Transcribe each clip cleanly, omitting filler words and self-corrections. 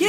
You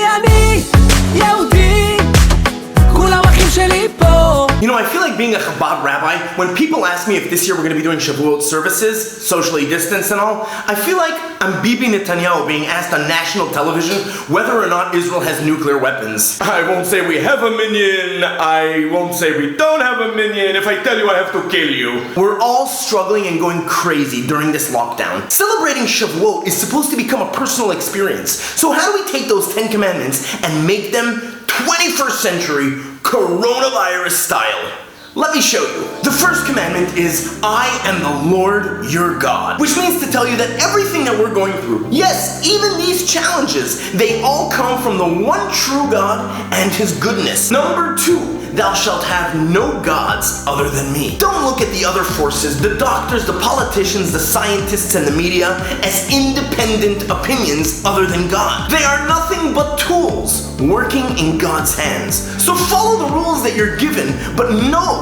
know, I feel like being a Chabad rabbi, when people ask me if this year we're going to be doing Shavuos services, socially distanced and all, I feel like I'm Bibi Netanyahu being asked on national television whether or not Israel has nuclear weapons. I won't say we have a minion, I won't say we don't have a minion. If I tell you, I have to kill you. We're all struggling and going crazy during this lockdown. Celebrating Shavuot is supposed to become a personal experience. So how do we take those 10 commandments and make them 21st century coronavirus style? Let me show you. The first commandment is, I am the Lord your God, which means to tell you that everything that we're going through, yes, even these challenges, they all come from the one true God and His goodness. Number 2, thou shalt have no gods other than me. Don't look at the other forces, the doctors, the politicians, the scientists, and the media as independent opinions other than God. They are nothing but tools working in God's hands. So follow the rules that you're given, but know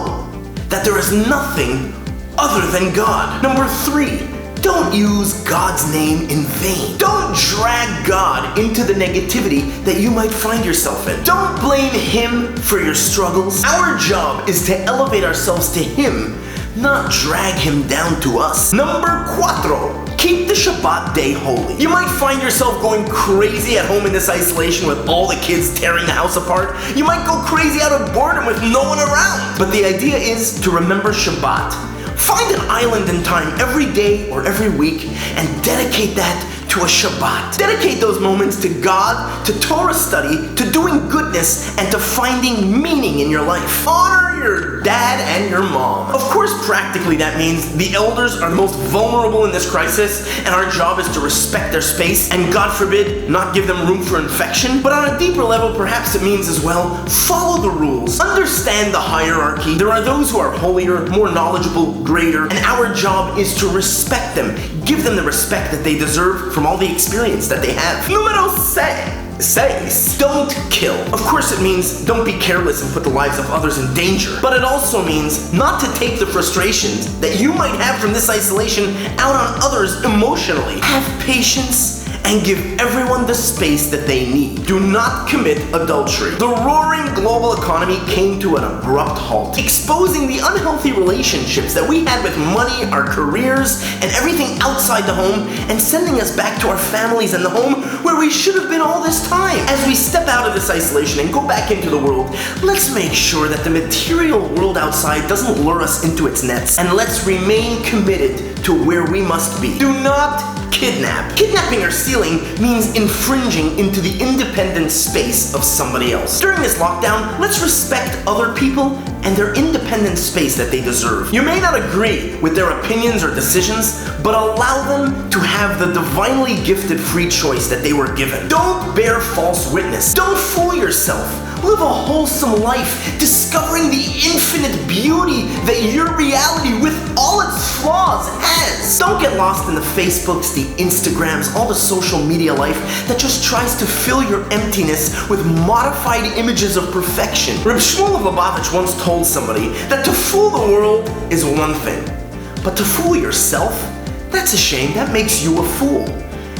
that there is nothing other than God. Number 3, don't use God's name in vain. Don't drag God into the negativity that you might find yourself in. Don't blame Him for your struggles. Our job is to elevate ourselves to Him, not drag Him down to us. Number 4, keep the Shabbat day holy. You might find yourself going crazy at home in this isolation with all the kids tearing the house apart. You might go crazy out of boredom with no one around. But the idea is to remember Shabbat. Find an island in time every day or every week and dedicate that to a Shabbat. Dedicate those moments to God, to Torah study, to doing goodness, and to finding meaning in your life. Honor your dad and your mom. Of course, practically that means the elders are the most vulnerable in this crisis, and our job is to respect their space and, God forbid, not give them room for infection. But on a deeper level, perhaps it means as well, follow the rules. Understand the hierarchy. There are those who are holier, more knowledgeable, greater, and our job is to respect them. Give them the respect that they deserve from all the experience that they have. Numero 6, don't kill. Of course it means don't be careless and put the lives of others in danger. But it also means not to take the frustrations that you might have from this isolation out on others emotionally. Have patience and give everyone the space that they need. Do not commit adultery. The roaring global economy came to an abrupt halt, exposing the unhealthy relationships that we had with money, our careers, and everything outside the home, and sending us back to our families and the home where we should have been all this time. As we step out of this isolation and go back into the world, let's make sure that the material world outside doesn't lure us into its nets, and let's remain committed to where we must be. Do not kidnap. Kidnapping or stealing means infringing into the independent space of somebody else. During this lockdown, let's respect other people and their independent space that they deserve. You may not agree with their opinions or decisions, but allow them to have the divinely gifted free choice that they were given. Don't bear false witness. Don't fool yourself. Live a wholesome life, discovering the infinite beauty that your reality, with all its flaws, has. Don't get lost in the Facebooks, the Instagrams, all the social media life that just tries to fill your emptiness with modified images of perfection. Reb Shmuel of Lubavitch once told somebody that to fool the world is one thing, but to fool yourself, that's a shame. That makes you a fool.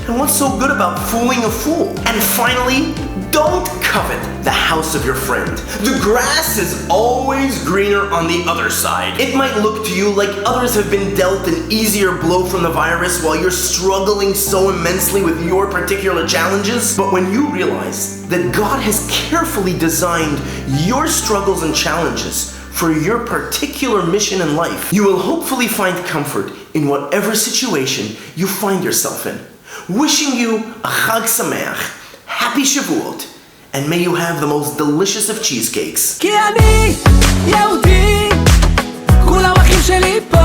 And what's so good about fooling a fool? And finally, don't covet the house of your friend. The grass is always greener on the other side. It might look to you like others have been dealt an easier blow from the virus while you're struggling so immensely with your particular challenges. But when you realize that God has carefully designed your struggles and challenges for your particular mission in life, you will hopefully find comfort in whatever situation you find yourself in. Wishing you a Chag Sameach, happy Shavuot, and may you have the most delicious of cheesecakes. כי אני יהודי, כולם אחים שלי פה